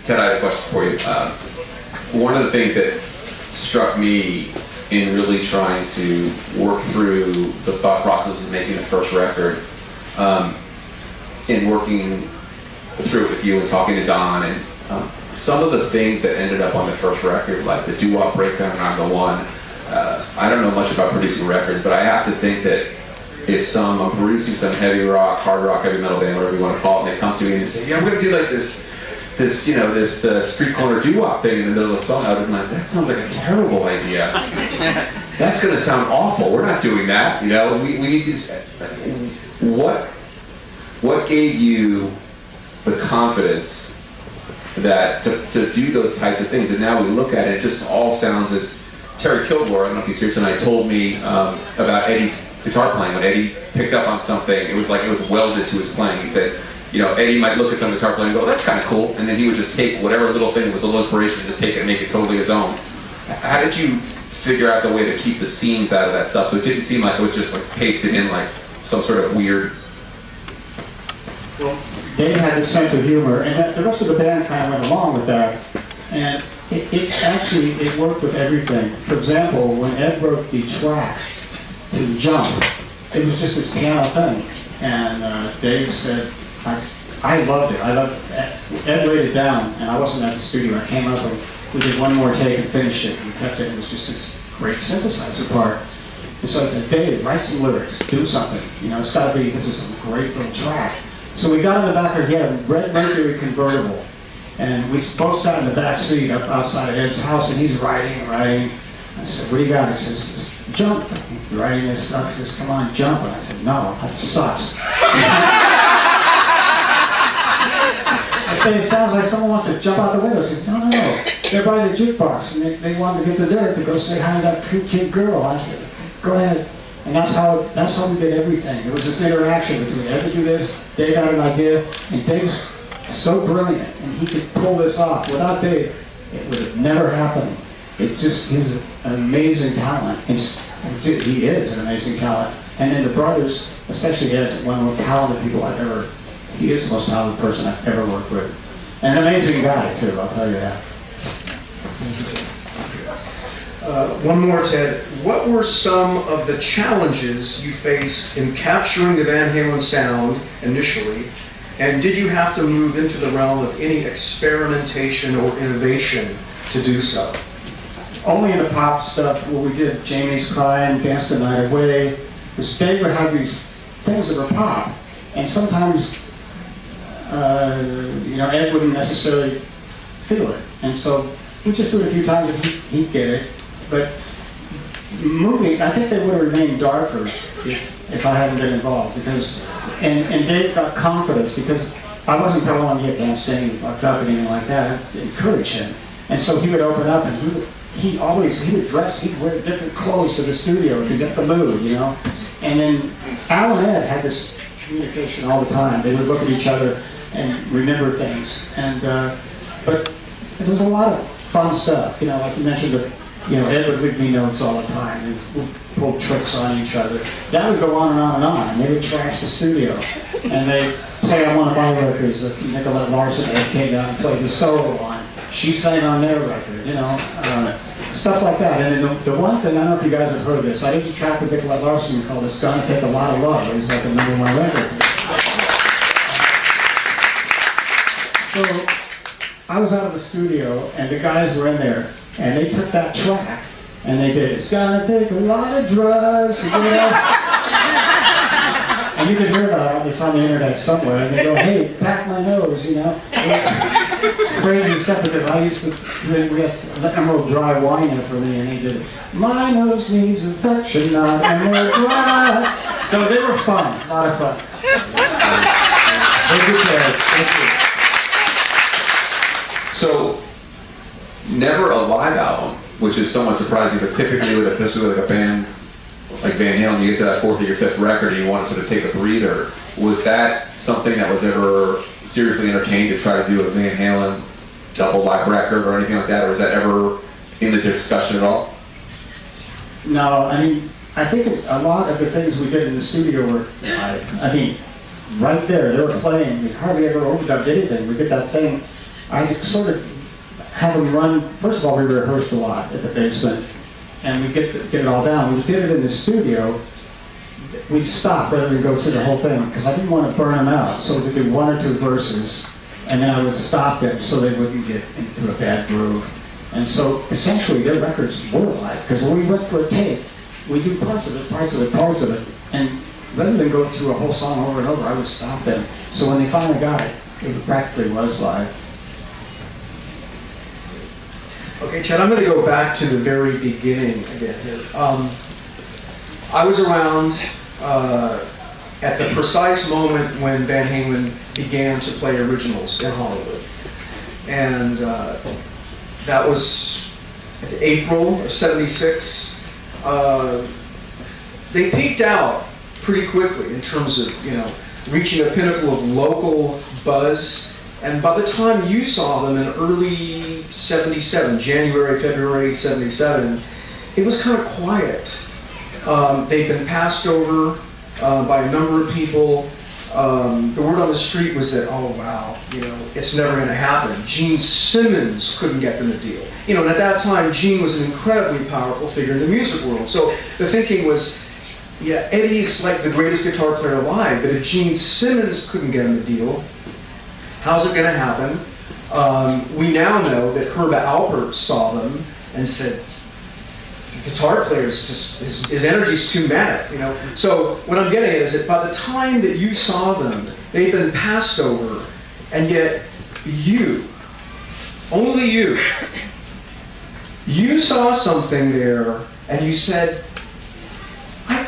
Ted, I have a question for you. One of the things that struck me in really trying to work through the thought process of making the first record, in working through it with you and talking to Don, and some of the things that ended up on the first record, like the doo-wop breakdown on the one, I don't know much about producing records, but I have to think that if I'm producing some heavy rock, hard rock, heavy metal band, whatever you want to call it, and they come to me and say, yeah, I'm going to do like this street corner doo-wop thing in the middle of the song, I would be like, that sounds like a terrible idea. That's going to sound awful. We're not doing that. We need these. What gave you the confidence that to do those types of things? And now we look at it, it just all sounds as Terry Kilgore, I don't know if he's here tonight, told me about Eddie's guitar playing. When Eddie picked up on something, it was like it was welded to his playing. He said, Eddie might look at some guitar playing and go, that's kind of cool, and then he would just take whatever little thing was a little inspiration and just take it and make it totally his own. How did you figure out the way to keep the seams out of that stuff so it didn't seem like it was just like pasted in like some sort of weird... Well, Dave had a sense of humor, and the rest of the band kind of went along with that. And it worked with everything. For example, when Ed wrote the track to Jump, it was just this piano thing. And Dave said, I loved it. Ed laid it down, and I wasn't at the studio. I came up and we did one more take and finished it. We kept it. It was just this great synthesizer part. And so I said, Dave, write some lyrics, do something. It's got to be, this is a great little track. So we got in the back of, he had a red Mercury convertible, and we both sat in the back seat up outside of Ed's house, and he's writing. I said, what do you got? He says, jump. He's writing this stuff. He says, come on, jump. And I said, no, that sucks. I said, it sounds like someone wants to jump out the window. He says, no, they're by the jukebox, and they wanted to get the nerve to go say hi to that cute girl. I said, go ahead. And that's how we did everything. It was this interaction between Ed to do this, Dave had an idea, and Dave's so brilliant, and he could pull this off. Without Dave, it would have never happened. It just is an amazing talent. He is an amazing talent. And then the brothers, especially Ed, one of the most talented people he is the most talented person I've ever worked with. And an amazing guy, too, I'll tell you that. One more, Ted. What were some of the challenges you faced in capturing the Van Halen sound initially, and did you have to move into the realm of any experimentation or innovation to do so? Only in the pop stuff where we did Jamie's Cry and Dance the Night Away, because Dave would have these things that were pop, and sometimes Ed wouldn't necessarily feel it, and so we'd just do it a few times and he'd get it. But moving, I think they would have remained darker if I hadn't been involved, because and Dave got confidence because I wasn't telling him he can't sing or fucked up anything like that. I encouraged him, and so he would open up and he would dress, he'd wear different clothes to the studio to get the mood, And then Al and Ed had this communication all the time. They would look at each other and remember things, and but it was a lot of fun stuff. Like you mentioned. Ed would leave me notes all the time, and we'd pull tricks on each other. That would go on and on and on, and they would trash the studio. And they play on one of my records that Nicolette Larson came down and played the solo on. She sang on their record, stuff like that. And then the one thing, I don't know if you guys have heard of this, I did a track with Nicolette Larson called It's Gonna Take a Lot of Love. It was like a #1 record. So I was out of the studio, and the guys were in there, and they took that track, and they did, it's gonna take a lot of drugs to get us. And you can hear that, it's on the internet somewhere, and they go, hey, pack my nose, Crazy stuff, because I used to drink, we had Emerald Dry wine in it for me, and they did, my nose needs affection, not Emerald Dry. So they were fun, a lot of fun. Thank you. So, never a live album, which is somewhat surprising because typically especially with a band like Van Halen, you get to that fourth or your fifth record and you want to sort of take a breather. Was that something that was ever seriously entertained to try to do a Van Halen double live record or anything like that, or was that ever in the discussion at all? No, I think a lot of the things we did in the studio were live. right there. They were playing. We hardly ever overdubbed anything. We did that thing. I sort of have them run. First of all, we rehearsed a lot at the basement, and we get it all down. We did it in the studio. We'd stop rather than go through the whole thing because I didn't want to burn them out. So we'd do 1 or 2 verses, and then I would stop them so they wouldn't get into a bad groove. And so essentially their records were live because when we went for a tape, we do parts of it, and rather than go through a whole song over and over, I would stop them. So when they finally got it, it practically was live. Okay, Ted, I'm going to go back to the very beginning again here. I was around at the precise moment when Van Halen began to play originals in Hollywood. And that was April of '76. They peaked out pretty quickly in terms of, reaching a pinnacle of local buzz. And by the time you saw them in early '77, January, February '77, it was kind of quiet. They'd been passed over by a number of people. The word on the street was that, oh wow, it's never going to happen. Gene Simmons couldn't get them a deal. And at that time, Gene was an incredibly powerful figure in the music world. So the thinking was, yeah, Eddie's like the greatest guitar player alive, but if Gene Simmons couldn't get him a deal, how's it going to happen? We now know that Herb Alpert saw them and said, guitar players, just his energy's too mad, So what I'm getting at is that by the time that you saw them, they'd been passed over, and yet you, only you saw something there, and you said, I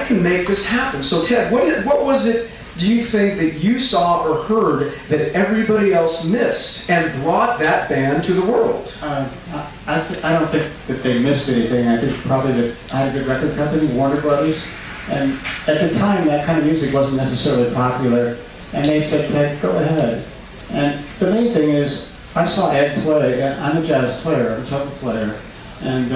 can make this happen. So Ted, what was it, do you think, that you saw or heard that everybody else missed and brought that band to the world? I don't think that they missed anything. I think probably that I had a good record company, Warner Brothers, and at the time that kind of music wasn't necessarily popular, and they said, Ted, go ahead. And the main thing is, I saw Ed play, and I'm a jazz player, I'm a trumpet player, and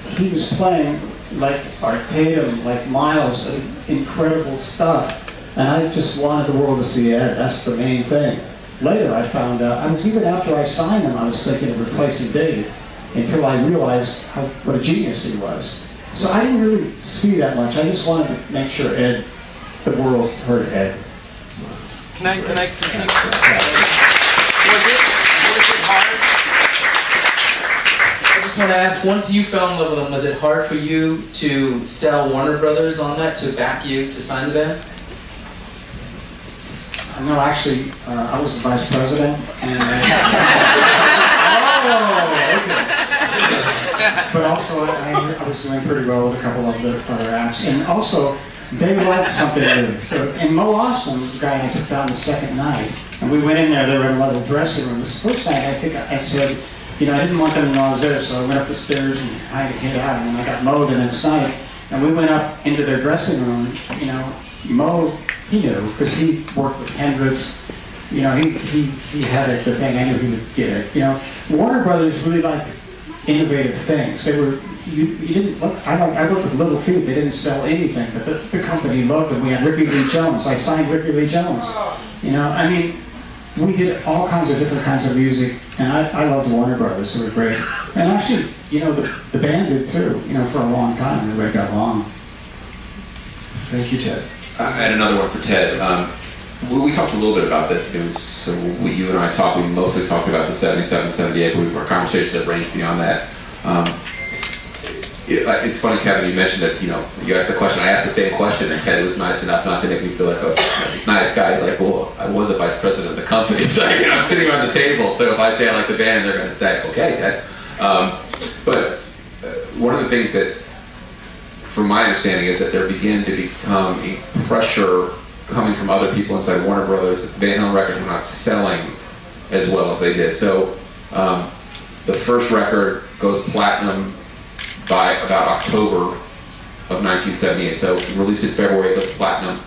he was playing like Art Tatum, like Miles, incredible stuff. And I just wanted the world to see Ed. That's the main thing. Later I found out, even after I signed him, I was thinking of replacing Dave until I realized what a genius he was. So I didn't really see that much. I just wanted to make sure the world heard Ed. Can I was it hard? I just want to ask, once you fell in love with him, was it hard for you to sell Warner Brothers on that, to back you to sign the band? No, actually, I was the vice president, and but also I was doing pretty well with a couple of the other acts, and also they liked something new. So, and Mo Austin was the guy I took down the second night, and we went in there. They were in another dressing room. The first night, I think I said, I didn't want them to know I was there, so I went up the stairs and I hid out, and I got Mo the next night, and we went up into their dressing room. Mo. He knew, because he worked with Hendrix. He had the thing. I knew he would get it. Warner Brothers really liked innovative things. They were, you didn't look, I worked with Little Feat. They didn't sell anything, but the company loved them. We had Ricky Lee Jones. I signed Ricky Lee Jones. We did all kinds of different kinds of music, and I loved Warner Brothers. They were great. And actually, the band did too. For a long time, everybody got along. Thank you, Ted. I had another one for Ted. We talked a little bit about this. So you and I talked. We mostly talked about the '77, '78, but our conversations have ranged beyond that. It's funny, Kevin. You mentioned that you asked the question. I asked the same question, and Ted was nice enough not to make me feel like a nice guy. He's like, well, I was a vice president of the company, so I'm sitting around the table. So if I say I like the band, they're going to say, okay, Ted. But one of the things that, from my understanding, is that there began to become a pressure coming from other people inside Warner Brothers that Van Halen records were not selling as well as they did. So the first record goes platinum by about October of 1978. So released in February, it goes platinum.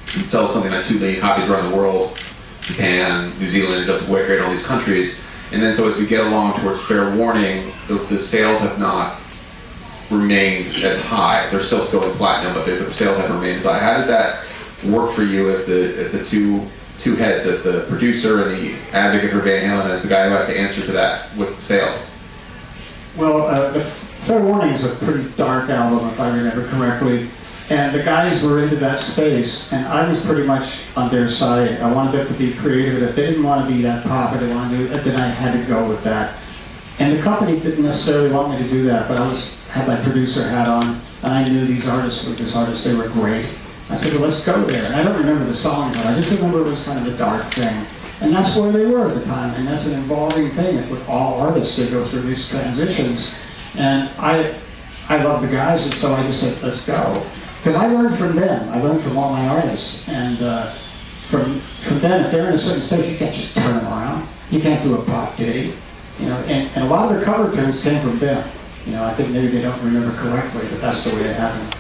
It sells something like 2 million copies around the world. Japan, New Zealand, it does great in all these countries. And then so as we get along towards Fair Warning, the sales have not remained as high. They're still going platinum, but the sales haven't remained as high. How did that work for you as the two heads, as the producer and the advocate for Van Halen, as the guy who has to answer to that with sales? Well, the Fair Warning is a pretty dark album, if I remember correctly. And the guys were into that space, and I was pretty much on their side. I wanted them to be creative. If they didn't want to be that pop, or they wanted to, then I had to go with that. And the company didn't necessarily want me to do that, but I had my producer hat on, and I knew these artists were they were great. I said, well, let's go there. And I don't remember the songs, but I just remember it was kind of a dark thing. And that's where they were at the time, and that's an involving thing with all artists. They go through these transitions. And I love the guys, and so I just said, let's go. Because I learned from them. I learned from all my artists. And from them, if they're in a certain stage, you can't just turn them around. You can't do a pop ditty. You know, and a lot of the cover tunes came from them. You know, I think maybe they don't remember correctly, but that's the way it happened.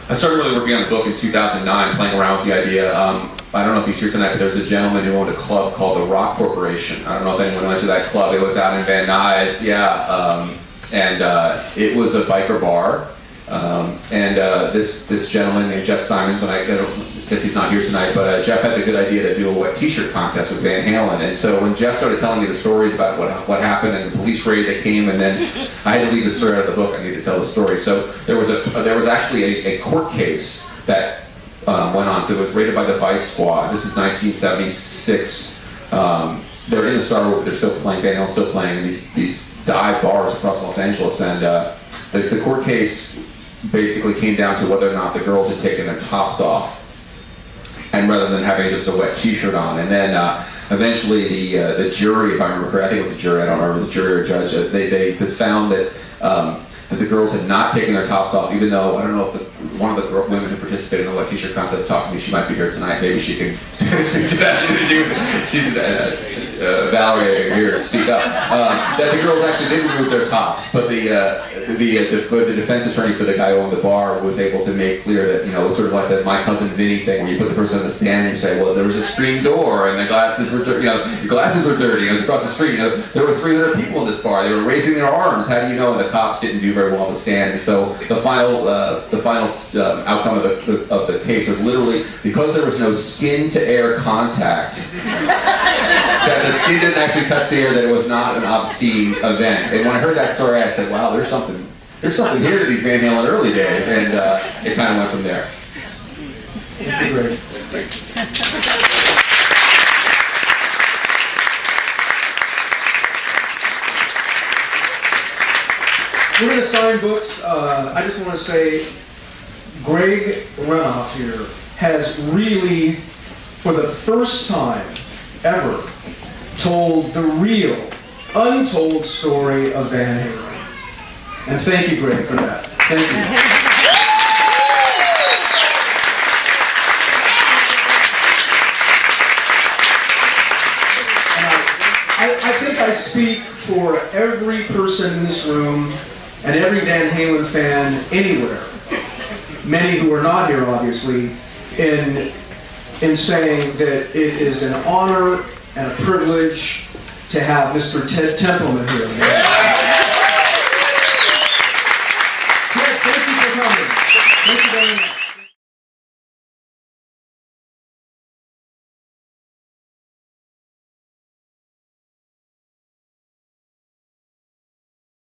I started really working on the book in 2009, playing around with the idea. I don't know if he's here tonight, but there was a gentleman who owned a club called the Rock Corporation. I don't know if anyone went to that club. It was out in Van Nuys, yeah. And it was a biker bar. This gentleman named Jeff Simons, and I guess he's not here tonight, but Jeff had the good idea to do a wet t-shirt contest with Van Halen. And so when Jeff started telling me the stories about what happened and the police raid that came, and then I had to leave the story out of the book, I needed to tell the story. So there was actually a court case that went on. So it was raided by the Vice Squad. This is 1976. They're in the Star Wars, but they're still playing, Van Halen's still playing these dive bars across Los Angeles. And the court case basically came down to whether or not the girls had taken their tops off, and rather than having just a wet t-shirt on. And then eventually the jury, if I remember correctly, I think it was a jury, I don't remember, the jury or judge, they found that the girls had not taken their tops off, even though, I don't know if one of the women who participated in the wet t-shirt contest talked to me. She might be here tonight. Maybe she can speak to that. She's Valerie here, speak up. That the girls actually did remove their tops, but the defense attorney for the guy who owned the bar was able to make clear that, you know, it was sort of like the My Cousin Vinny thing, where you put the person on the stand and you say, well, there was a screen door and the glasses were dirty. You know, the glasses were dirty. It was across the street. You know, there were 300 people in this bar. They were raising their arms. How do you know? And the cops didn't do very well on the stand. And so the final outcome of the case was literally, because there was no skin-to-air contact, that the skin didn't actually touch the air, that it was not an obscene event. And when I heard that story, I said, wow, there's something here to these Van Halen early days, and it kind of went from there. Great. Thanks. We're going to sign books. I just want to say, Greg Renoff here has really, for the first time ever, told the real, untold story of Van Halen. And thank you, Greg, for that. Thank you. I think I speak for every person in this room and every Van Halen fan anywhere, many who are not here, obviously, in saying that it is an honor and a privilege to have Mr. Ted Templeman here. Ted, thank you for coming. Thank you very much.